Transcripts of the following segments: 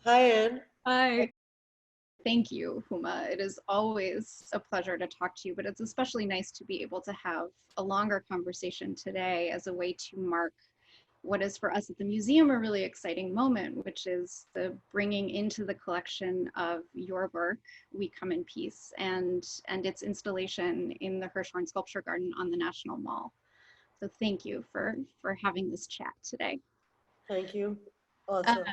Hi, Anne. Hi. Thank you, Huma. It is always a pleasure to talk to you, but it's especially nice to be able to have a longer conversation today as a way to mark what is for us at the museum a really exciting moment, which is the bringing into the collection of your work, We Come in Peace, and its installation in the Hishhorn Sculpture Garden on the National Mall. So thank you for having this chat today. Thank you. Also,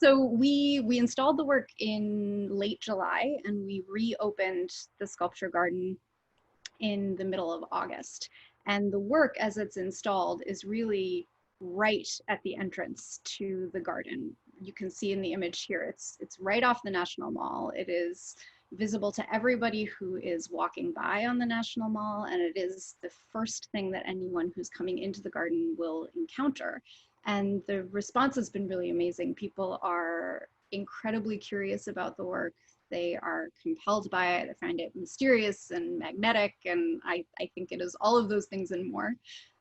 So we installed the work in late July and we reopened the sculpture garden in the middle of August. And the work as it's installed is really right at the entrance to the garden. You can see in the image here, it's right off the National Mall. It is visible to everybody who is walking by on the National Mall, and it is the first thing that anyone who's coming into the garden will encounter. And the response has been really amazing. People are incredibly curious about the work. They are compelled by it. They find it mysterious and magnetic, and I think it is all of those things and more.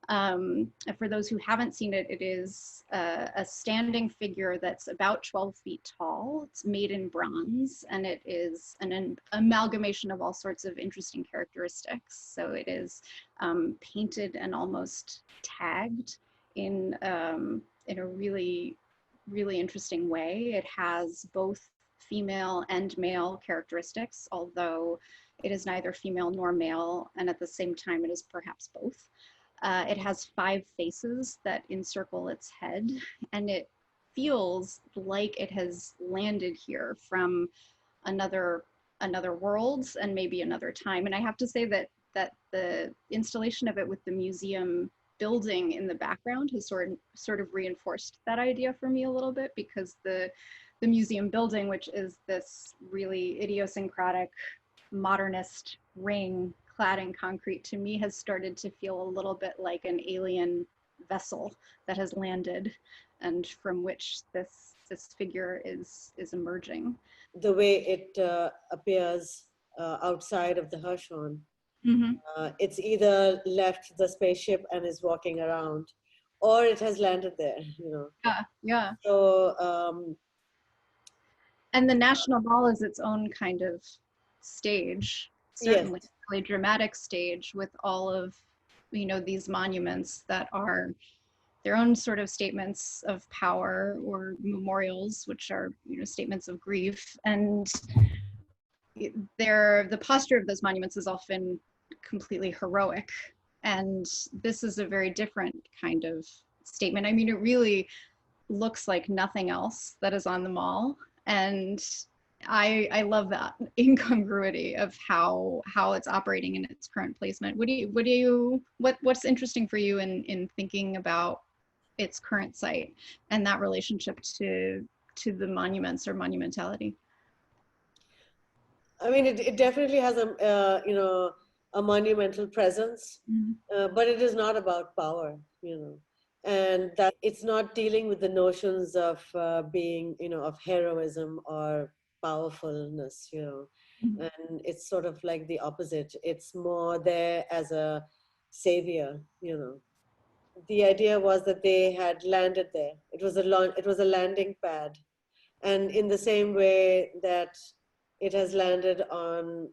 And for those who haven't seen it, it is a standing figure that's about 12 feet tall. It's made in bronze, and it is an amalgamation of all sorts of interesting characteristics. So it is painted and almost tagged in a really, really interesting way. It has both female and male characteristics, although it is neither female nor male, and at the same time it is perhaps both. It has 5 faces that encircle its head, and it feels like it has landed here from another world and maybe another time. And I have to say that the installation of it with the museum building in the background has sort of reinforced that idea for me a little bit, because the museum building, which is this really idiosyncratic modernist ring clad in concrete, to me has started to feel a little bit like an alien vessel that has landed and from which this figure is emerging. the way it appears outside of the Hishhorn, Mm-hmm. it's either left the spaceship and is walking around, or it has landed there. Yeah, yeah. So And the National Mall is its own kind of stage, yes, certainly a really dramatic stage with all of, these monuments that are their own sort of statements of power or memorials, which are, statements of grief. And the posture of those monuments is often completely heroic. And this is a very different kind of statement. I mean, it really looks like nothing else that is on the mall. And I love that incongruity of how it's operating in its current placement. What's interesting for you in thinking about its current site and that relationship to the monuments or monumentality? I mean, it definitely has a monumental presence, Mm-hmm. but it is not about power. And that it's not dealing with the notions of being, of heroism or powerfulness. And it's sort of like the opposite. It's more there as a savior. The idea was that they had landed there. It was a landing pad, and in the same way that it has landed on,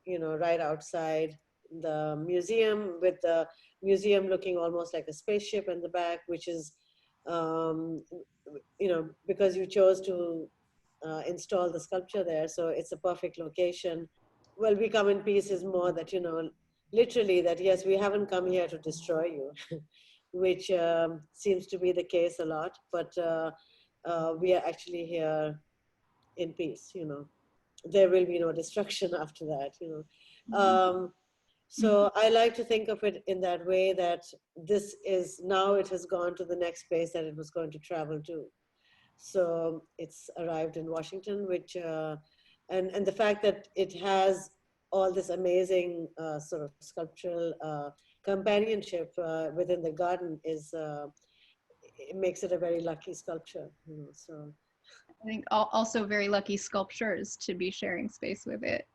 right outside the museum, with the museum looking almost like a spaceship in the back, which is um, because you chose to install the sculpture there, so it's a perfect location. Well, We Come in Peace is more that, literally that, yes, we haven't come here to destroy you, which seems to be the case a lot, but we are actually here in peace. There will be no destruction after that. So I like to think of it in that way, that this is now, it has gone to the next place that it was going to travel to. So it's arrived in Washington, which and the fact that it has all this amazing sort of sculptural companionship within the garden it makes it a very lucky sculpture. So I think also very lucky sculptures to be sharing space with it